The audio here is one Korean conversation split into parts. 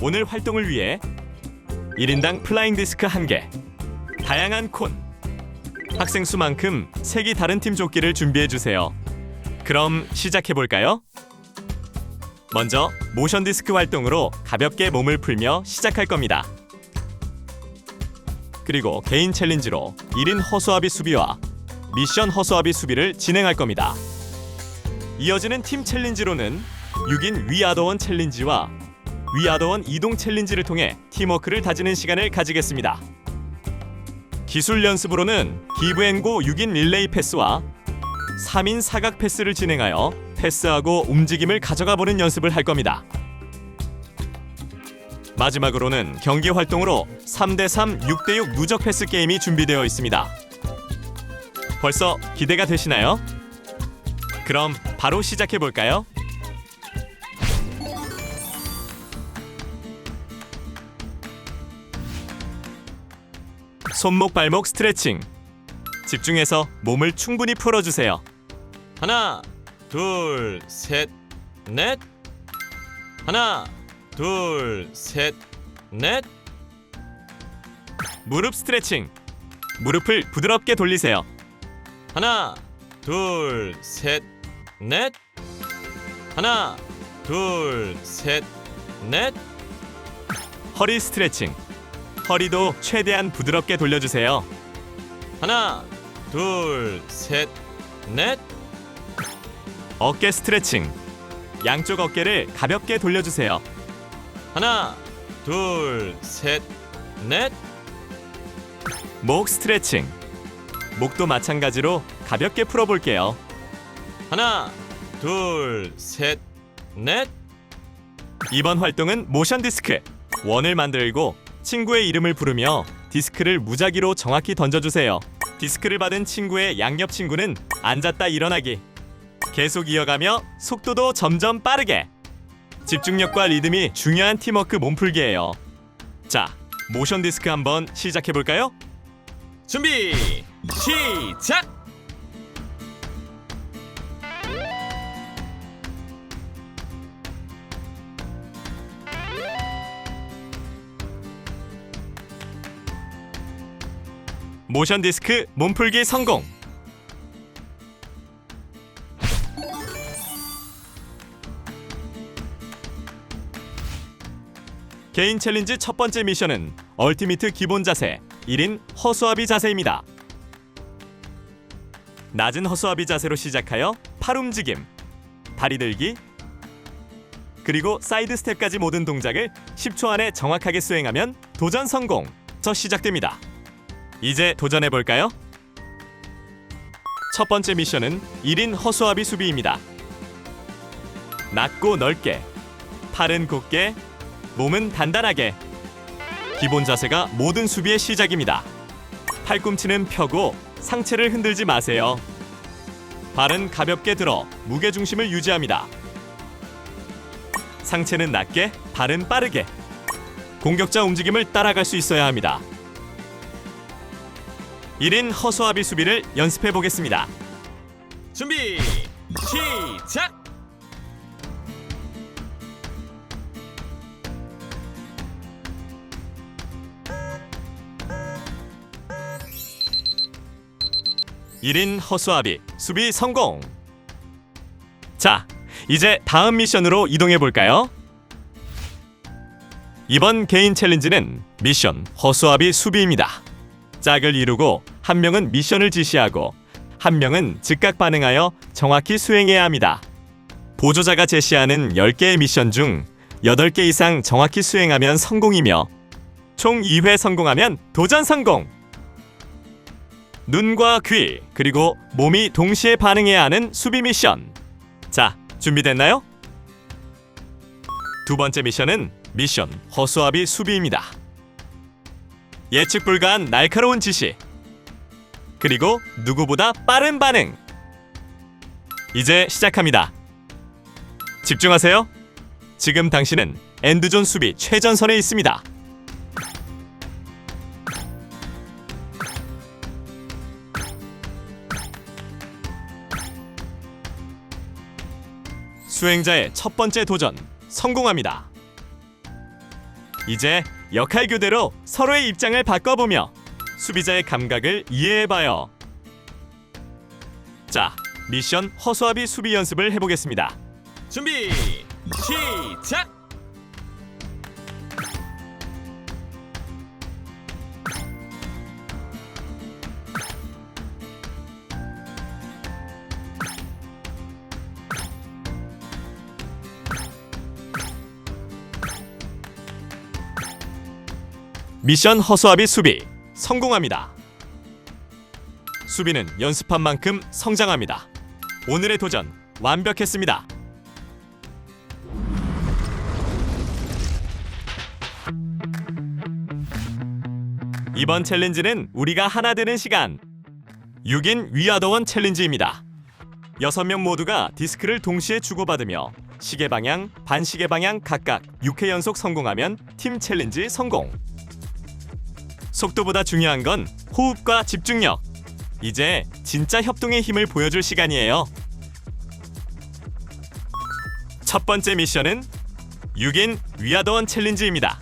오늘 활동을 위해 1인당 플라잉 디스크 1개, 다양한 콘, 학생 수만큼 색이 다른 팀 조끼를 준비해주세요. 그럼 시작해볼까요? 먼저 모션 디스크 활동으로 가볍게 몸을 풀며 시작할 겁니다. 그리고 개인 챌린지로 1인 허수아비 수비와 미션 허수아비 수비를 진행할 겁니다. 이어지는 팀 챌린지로는 6인 위아더원 챌린지와 위아더원 이동 챌린지를 통해 팀워크를 다지는 시간을 가지겠습니다. 기술 연습으로는 기브앤고 6인 릴레이 패스와 3인 사각 패스를 진행하여 패스하고 움직임을 가져가 보는 연습을 할 겁니다. 마지막으로는 경기 활동으로 3대3, 6대6 누적 패스 게임이 준비되어 있습니다. 벌써 기대가 되시나요? 그럼 바로 시작해 볼까요? 손목 발목 스트레칭. 집중해서 몸을 충분히 풀어주세요. 하나, 둘, 셋, 넷. 하나, 둘, 셋, 넷. 무릎 스트레칭. 무릎을 부드럽게 돌리세요. 하나, 둘, 셋, 넷. 하나, 둘, 셋, 넷. 허리 스트레칭. 허리도 최대한 부드럽게 돌려주세요. 하나, 둘, 셋, 넷. 어깨 스트레칭. 양쪽 어깨를 가볍게 돌려주세요. 하나, 둘, 셋, 넷. 목 스트레칭. 목도 마찬가지로 가볍게 풀어볼게요. 하나, 둘, 셋, 넷. 이번 활동은 모션 디스크. 원을 만들고 친구의 이름을 부르며 디스크를 무작위로 정확히 던져주세요. 디스크를 받은 친구의 양옆 친구는 앉았다 일어나기. 계속 이어가며 속도도 점점 빠르게. 집중력과 리듬이 중요한 팀워크 몸풀기예요. 자, 모션 디스크 한번 시작해볼까요? 준비, 시작! 모션 디스크 몸풀기 성공! 개인 챌린지 첫 번째 미션은 얼티미트 기본 자세 1인 허수아비 자세입니다. 낮은 허수아비 자세로 시작하여 팔 움직임, 다리 들기, 그리고 사이드 스텝까지 모든 동작을 10초 안에 정확하게 수행하면 도전 성공! 저 시작됩니다. 이제 도전해볼까요? 첫 번째 미션은 1인 허수아비 수비입니다. 낮고 넓게, 팔은 곧게, 몸은 단단하게. 기본 자세가 모든 수비의 시작입니다. 팔꿈치는 펴고 상체를 흔들지 마세요. 발은 가볍게 들어 무게중심을 유지합니다. 상체는 낮게, 발은 빠르게. 공격자 움직임을 따라갈 수 있어야 합니다. 1인 허수아비 수비를 연습해 보겠습니다. 준비, 시작! (1인) 허수아비 수비 성공! 자, 이제 다음 미션으로 이동해 볼까요? 이번 개인 챌린지는 미션 허수아비 수비입니다. 짝을 이루고 한 명은 미션을 지시하고 한 명은 즉각 반응하여 정확히 수행해야 합니다. 보조자가 제시하는 10개의 미션 중 8개 이상 정확히 수행하면 성공이며 총 2회 성공하면 도전 성공! 눈과 귀, 그리고 몸이 동시에 반응해야 하는 수비 미션. 자, 준비됐나요? 두 번째 미션은 미션 허수아비 수비입니다. 예측 불가한 날카로운 지시. 그리고 누구보다 빠른 반응. 이제 시작합니다. 집중하세요. 지금 당신은 엔드존 수비 최전선에 있습니다. 수행자의 첫 번째 도전 성공합니다. 이제 역할 교대로 서로의 입장을 바꿔보며 수비자의 감각을 이해해봐요. 자, 미션 허수아비 수비 연습을 해보겠습니다. 준비 시작. 미션 허수아비 수비 성공합니다. 수비는 연습한 만큼 성장합니다. 오늘의 도전 완벽했습니다. 이번 챌린지는 우리가 하나 되는 시간. 6인 위아더원 챌린지입니다. 6명 모두가 디스크를 동시에 주고받으며 시계 방향, 반시계 방향 각각 6회 연속 성공하면 팀 챌린지 성공. 속도보다 중요한 건 호흡과 집중력. 이제 진짜 협동의 힘을 보여줄 시간이에요. 첫 번째 미션은 6인 위아더원 챌린지입니다.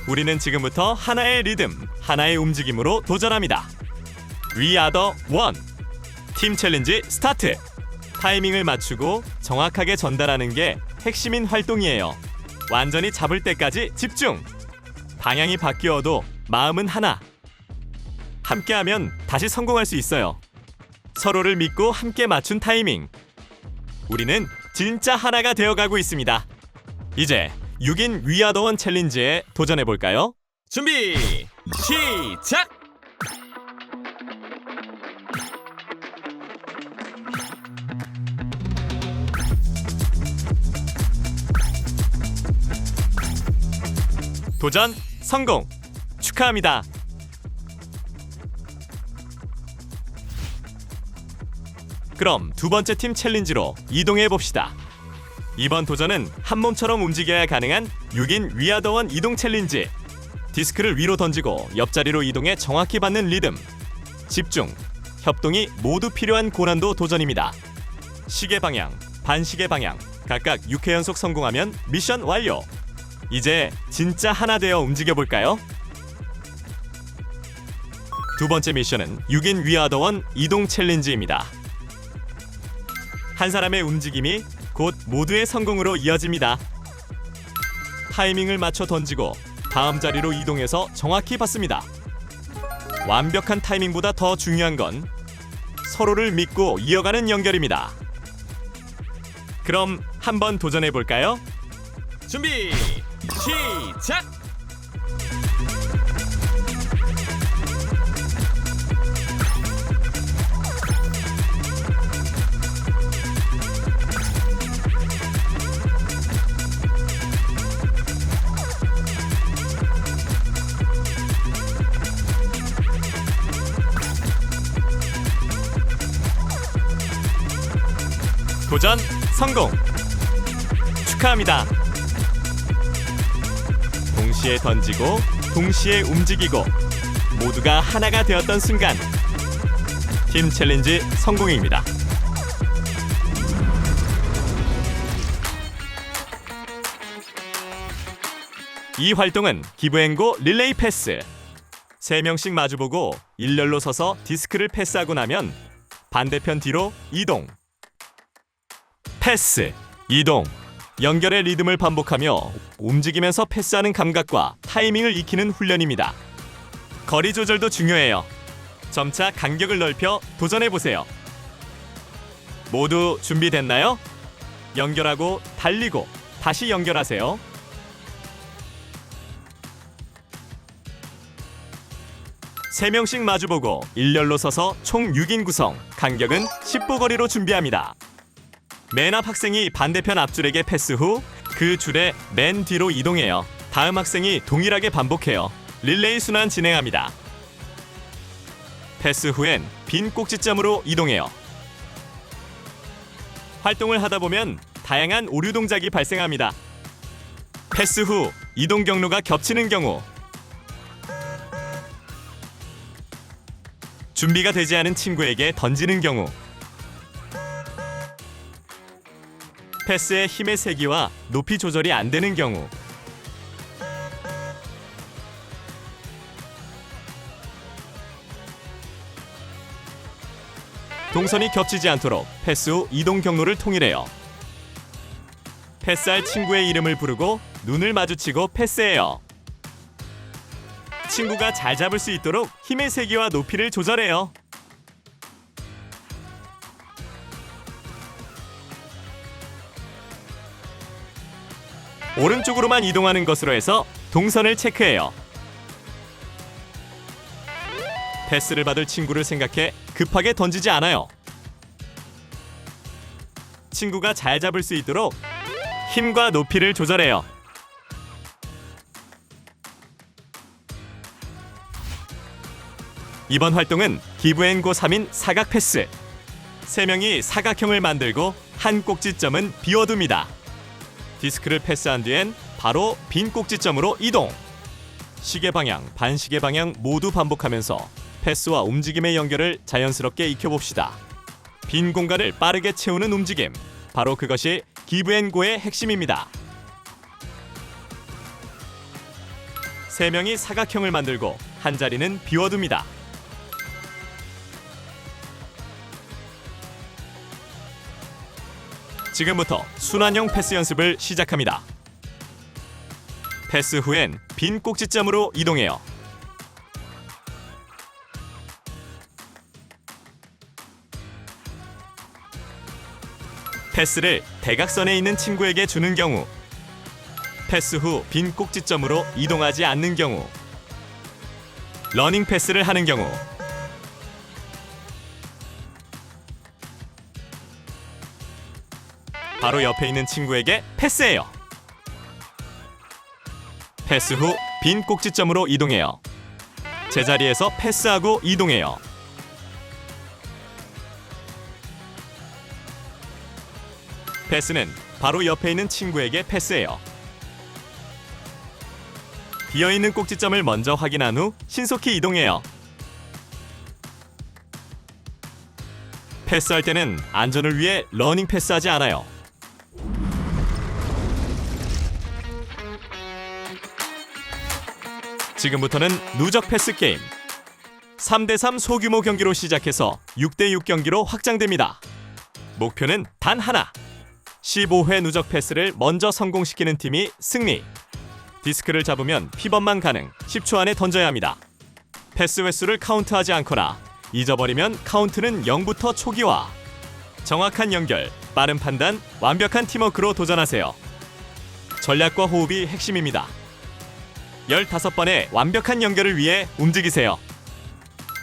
우리는 지금부터 하나의 리듬, 하나의 움직임으로 도전합니다. 위아더 원. 팀 챌린지 스타트. 타이밍을 맞추고 정확하게 전달하는 게 핵심인 활동이에요. 완전히 잡을 때까지 집중. 방향이 바뀌어도 마음은 하나. 함께하면 다시 성공할 수 있어요. 서로를 믿고 함께 맞춘 타이밍. 우리는 진짜 하나가 되어가고 있습니다. 이제 6인 위아더원 챌린지에 도전해볼까요? 준비 시작. 도전 성공! 축하합니다. 그럼 두 번째 팀 챌린지로 이동해 봅시다. 이번 도전은 한 몸처럼 움직여야 가능한 6인 위아더원 이동 챌린지. 디스크를 위로 던지고 옆자리로 이동해 정확히 받는 리듬. 집중, 협동이 모두 필요한 고난도 도전입니다. 시계 방향, 반시계 방향 각각 6회 연속 성공하면 미션 완료. 이제 진짜 하나 되어 움직여볼까요? 두 번째 미션은 6인 위아더원 이동 챌린지입니다. 한 사람의 움직임이 곧 모두의 성공으로 이어집니다. 타이밍을 맞춰 던지고 다음 자리로 이동해서 정확히 받습니다. 완벽한 타이밍보다 더 중요한 건 서로를 믿고 이어가는 연결입니다. 그럼 한번 도전해 볼까요? 준비 시작. 도전 성공! 축하합니다. 동시에 던지고 동시에 움직이고 모두가 하나가 되었던 순간 팀 챌린지 성공입니다. 이 활동은 기브앤고 릴레이 패스. 3명씩 마주보고 일렬로 서서 디스크를 패스하고 나면 반대편 뒤로 이동. 패스, 이동, 연결의 리듬을 반복하며 움직이면서 패스하는 감각과 타이밍을 익히는 훈련입니다. 거리 조절도 중요해요. 점차 간격을 넓혀 도전해보세요. 모두 준비됐나요? 연결하고 달리고 다시 연결하세요. 세 명씩 마주보고 일렬로 서서 총 6인 구성, 간격은 10보 거리로 준비합니다. 맨 앞 학생이 반대편 앞줄에게 패스 후 그 줄의 맨 뒤로 이동해요. 다음 학생이 동일하게 반복해요. 릴레이 순환 진행합니다. 패스 후엔 빈 꼭지점으로 이동해요. 활동을 하다 보면 다양한 오류 동작이 발생합니다. 패스 후 이동 경로가 겹치는 경우, 준비가 되지 않은 친구에게 던지는 경우, 패스의 힘의 세기와 높이 조절이 안 되는 경우, 동선이 겹치지 않도록 패스 후 이동 경로를 통일해요. 패스할 친구의 이름을 부르고 눈을 마주치고 패스해요. 친구가 잘 잡을 수 있도록 힘의 세기와 높이를 조절해요. 오른쪽으로만 이동하는 것으로 해서 동선을 체크해요. 패스를 받을 친구를 생각해 급하게 던지지 않아요. 친구가 잘 잡을 수 있도록 힘과 높이를 조절해요. 이번 활동은 기브앤고 3인 사각 패스. 3명이 사각형을 만들고 한 꼭지점은 비워둡니다. 디스크를 패스한 뒤엔 바로 빈 꼭지점으로 이동. 시계 방향, 반시계 방향 모두 반복하면서 패스와 움직임의 연결을 자연스럽게 익혀봅시다. 빈 공간을 빠르게 채우는 움직임, 바로 그것이 기브앤고의 핵심입니다. 3명이 사각형을 만들고 한 자리는 비워둡니다. 지금부터 순환형 패스 연습을 시작합니다. 패스 후엔 빈 꼭지점으로 이동해요. 패스를 대각선에 있는 친구에게 주는 경우, 패스 후 빈 꼭지점으로 이동하지 않는 경우, 러닝 패스를 하는 경우, 바로 옆에 있는 친구에게 패스해요. 패스 후 빈 꼭지점으로 이동해요. 제자리에서 패스하고 이동해요. 패스는 바로 옆에 있는 친구에게 패스해요. 비어있는 꼭지점을 먼저 확인한 후 신속히 이동해요. 패스할 때는 안전을 위해 러닝 패스하지 않아요. 지금부터는 누적 패스 게임. 3대3 소규모 경기로 시작해서 6대6 경기로 확장됩니다. 목표는 단 하나. 15회 누적 패스를 먼저 성공시키는 팀이 승리. 디스크를 잡으면 피벗만 가능. 10초 안에 던져야 합니다. 패스 횟수를 카운트하지 않거나 잊어버리면 카운트는 0부터 초기화. 정확한 연결, 빠른 판단, 완벽한 팀워크로 도전하세요. 전략과 호흡이 핵심입니다. 15번의 완벽한 연결을 위해 움직이세요.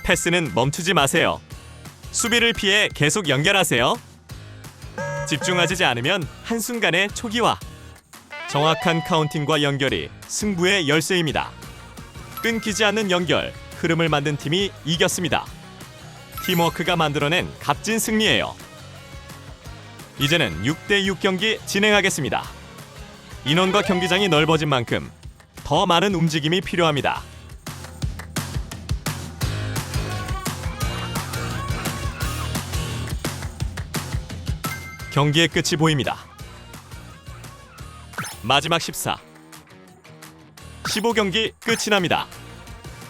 패스는 멈추지 마세요. 수비를 피해 계속 연결하세요. 집중하지 않으면 한순간에 초기화. 정확한 카운팅과 연결이 승부의 열쇠입니다. 끊기지 않는 연결, 흐름을 만든 팀이 이겼습니다. 팀워크가 만들어낸 값진 승리예요. 이제는 6대6 경기 진행하겠습니다. 인원과 경기장이 넓어진 만큼 더 많은 움직임이 필요합니다. 경기의 끝이 보입니다. 마지막 14. 15경기 끝이 납니다.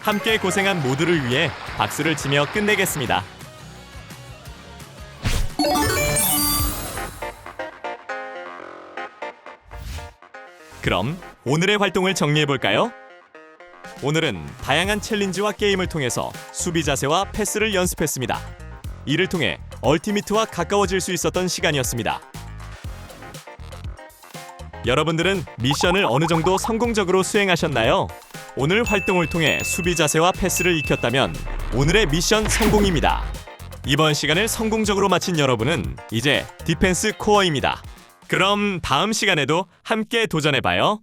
함께 고생한 모두를 위해 박수를 치며 끝내겠습니다. 그럼 오늘의 활동을 정리해볼까요? 오늘은 다양한 챌린지와 게임을 통해서 수비 자세와 패스를 연습했습니다. 이를 통해 얼티미트와 가까워질 수 있었던 시간이었습니다. 여러분들은 미션을 어느 정도 성공적으로 수행하셨나요? 오늘 활동을 통해 수비 자세와 패스를 익혔다면 오늘의 미션 성공입니다. 이번 시간을 성공적으로 마친 여러분은 이제 디펜스 코어입니다. 그럼 다음 시간에도 함께 도전해봐요.